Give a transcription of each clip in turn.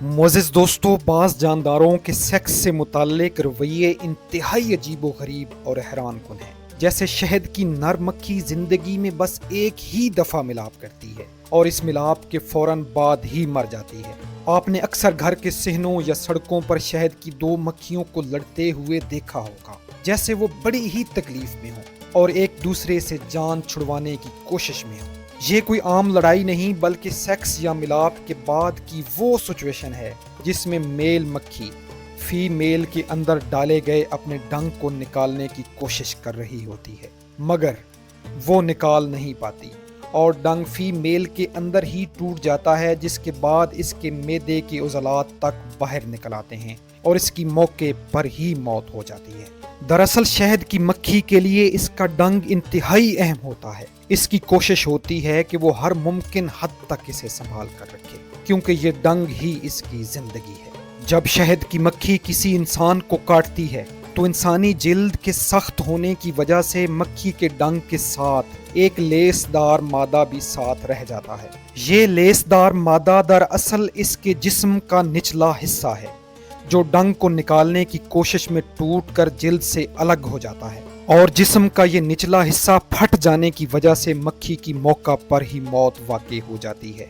معزز دوستو، بعض جانداروں کے سیکس سے متعلق رویے انتہائی عجیب و غریب اور حیران کن ہیں۔ جیسے شہد کی نر مکھی زندگی میں بس ایک ہی دفعہ ملاپ کرتی ہے اور اس ملاپ کے فوراً بعد ہی مر جاتی ہے۔ آپ نے اکثر گھر کے صحنوں یا سڑکوں پر شہد کی دو مکھیوں کو لڑتے ہوئے دیکھا ہوگا، جیسے وہ بڑی ہی تکلیف میں ہوں اور ایک دوسرے سے جان چھڑوانے کی کوشش میں ہوں۔ یہ کوئی عام لڑائی نہیں، بلکہ سیکس یا ملاپ کے بعد کی وہ سچویشن ہے جس میں میل مکھی فی میل کے اندر ڈالے گئے اپنے ڈنگ کو نکالنے کی کوشش کر رہی ہوتی ہے، مگر وہ نکال نہیں پاتی اور ڈنگ فی میل کے اندر ہی ٹوٹ جاتا ہے، جس کے بعد اس کے معدے کے عضلات تک باہر نکل آتے ہیں اور اس کی موقع پر ہی موت ہو جاتی ہے۔ دراصل شہد کی مکھی کے لیے اس کا ڈنگ انتہائی اہم ہوتا ہے۔ اس کی کوشش ہوتی ہے کہ وہ ہر ممکن حد تک اسے سنبھال کر رکھے، کیونکہ یہ ڈنگ ہی اس کی زندگی ہے۔ جب شہد کی مکھی کسی انسان کو کاٹتی ہے تو انسانی جلد کے سخت ہونے کی وجہ سے مکھی کے ڈنگ کے ساتھ ایک لیس دار مادہ بھی ساتھ رہ جاتا ہے۔ یہ لیس دار مادہ دراصل اس کے جسم کا نچلا حصہ ہے، جو ڈنگ کو نکالنے کی کوشش میں ٹوٹ کر جلد سے الگ ہو جاتا ہے، اور جسم کا یہ نچلا حصہ پھٹ جانے کی وجہ سے مکھی کی موقع پر ہی موت واقع ہو جاتی ہے۔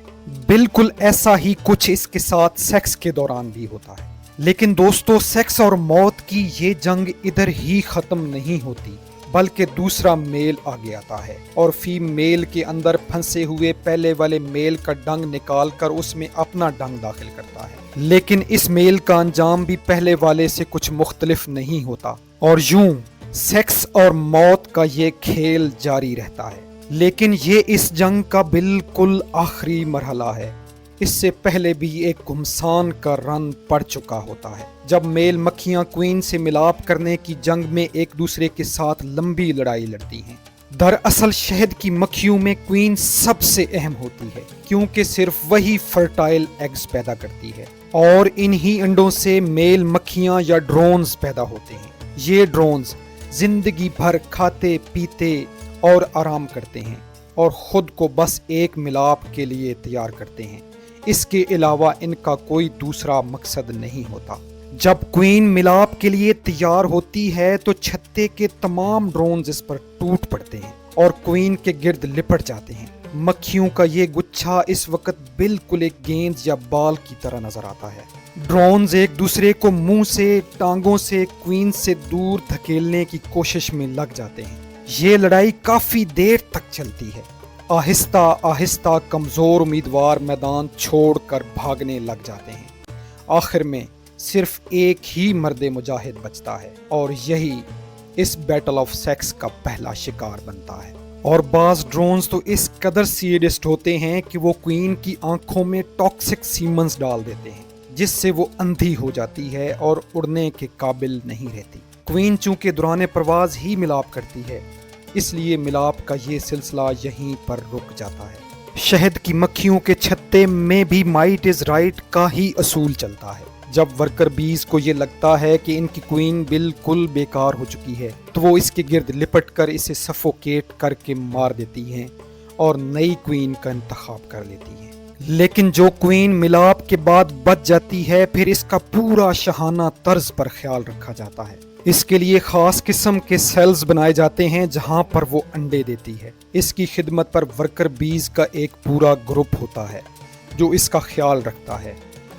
بالکل ایسا ہی کچھ اس کے ساتھ سیکس کے دوران بھی ہوتا ہے۔ لیکن دوستو، سیکس اور موت کی یہ جنگ ادھر ہی ختم نہیں ہوتی، بلکہ دوسرا میل آگے آتا ہے اور فی میل کے اندر پھنسے ہوئے پہلے والے میل کا ڈنگ نکال کر اس میں اپنا ڈنگ داخل کرتا ہے۔ لیکن اس میل کا انجام بھی پہلے والے سے کچھ مختلف نہیں ہوتا، اور یوں سیکس اور موت کا یہ کھیل جاری رہتا ہے۔ لیکن یہ اس جنگ کا بالکل آخری مرحلہ ہے۔ اس سے پہلے بھی ایک گھمسان کا رن پڑ چکا ہوتا ہے، جب میل مکھیاں کوئین سے ملاپ کرنے کی جنگ میں ایک دوسرے کے ساتھ لمبی لڑائی لڑتی ہیں۔ دراصل شہد کی مکھیوں میں کوئین سب سے اہم ہوتی ہے، کیونکہ صرف وہی فرٹائل ایگز پیدا کرتی ہے، اور انہی انڈوں سے میل مکھیاں یا ڈرونز پیدا ہوتے ہیں۔ یہ ڈرونز زندگی بھر کھاتے پیتے اور آرام کرتے ہیں اور خود کو بس ایک ملاپ کے لیے تیار کرتے ہیں۔ اس کے علاوہ ان کا کوئی دوسرا مقصد نہیں ہوتا۔ جب کوئین ملاپ کے لیے تیار ہوتی ہے تو چھتے کے تمام ڈرونز اس پر ٹوٹ پڑتے ہیں اور کوئین کے گرد لپٹ جاتے ہیں۔ مکھیوں کا یہ گچھا اس وقت بالکل ایک گیند یا بال کی طرح نظر آتا ہے۔ ڈرونز ایک دوسرے کو منہ سے، ٹانگوں سے کوئین سے دور دھکیلنے کی کوشش میں لگ جاتے ہیں۔ یہ لڑائی کافی دیر تک چلتی ہے۔ آہستہ آہستہ کمزور امیدوار میدان چھوڑ کر بھاگنے لگ جاتے ہیں۔ آخر میں صرف ایک ہی مرد مجاہد بچتا ہے، اور یہی اس بیٹل آف سیکس کا پہلا شکار بنتا ہے۔ اور بعض ڈرونز تو اس قدر سیڈسٹ ہوتے ہیں کہ وہ کوئین کی آنکھوں میں ٹاکسک سیمنز ڈال دیتے ہیں، جس سے وہ اندھی ہو جاتی ہے اور اڑنے کے قابل نہیں رہتی۔ کوئین چونکہ دوران پرواز ہی ملاپ کرتی ہے، اس لیے ملاپ کا یہ سلسلہ یہیں پر رک جاتا ہے۔ شہد کی مکھیوں کے چھتے میں بھی مائٹ از رائٹ کا ہی اصول چلتا ہے۔ جب ورکر بیز کو یہ لگتا ہے کہ ان کی کوئین بالکل بیکار ہو چکی ہے تو وہ اس کے گرد لپٹ کر اسے سفوکیٹ کر کے مار دیتی ہیں اور نئی کوئین کا انتخاب کر لیتی ہیں۔ لیکن جو کوئین ملاپ کے بعد بچ جاتی ہے، پھر اس کا پورا شاہانہ طرز پر خیال رکھا جاتا ہے۔ اس کے لیے خاص قسم کے سیلز بنائے جاتے ہیں جہاں پر وہ انڈے دیتی ہے۔ اس کی خدمت پر ورکر بیز کا ایک پورا گروپ ہوتا ہے جو اس کا خیال رکھتا ہے،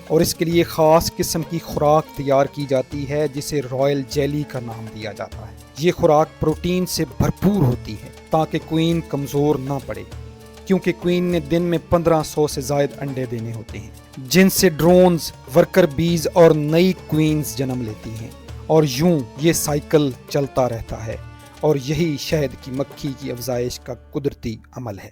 اور اس کے لیے خاص قسم کی خوراک تیار کی جاتی ہے جسے رائل جیلی کا نام دیا جاتا ہے۔ یہ خوراک پروٹین سے بھرپور ہوتی ہے تاکہ کوئین کمزور نہ پڑے، کیونکہ کوئین نے دن میں 1500 سے زائد انڈے دینے ہوتے ہیں، جن سے ڈرونز، ورکر بیز اور نئی کوئینز جنم لیتی ہیں، اور یوں یہ سائیکل چلتا رہتا ہے، اور یہی شہد کی مکھی کی افزائش کا قدرتی عمل ہے۔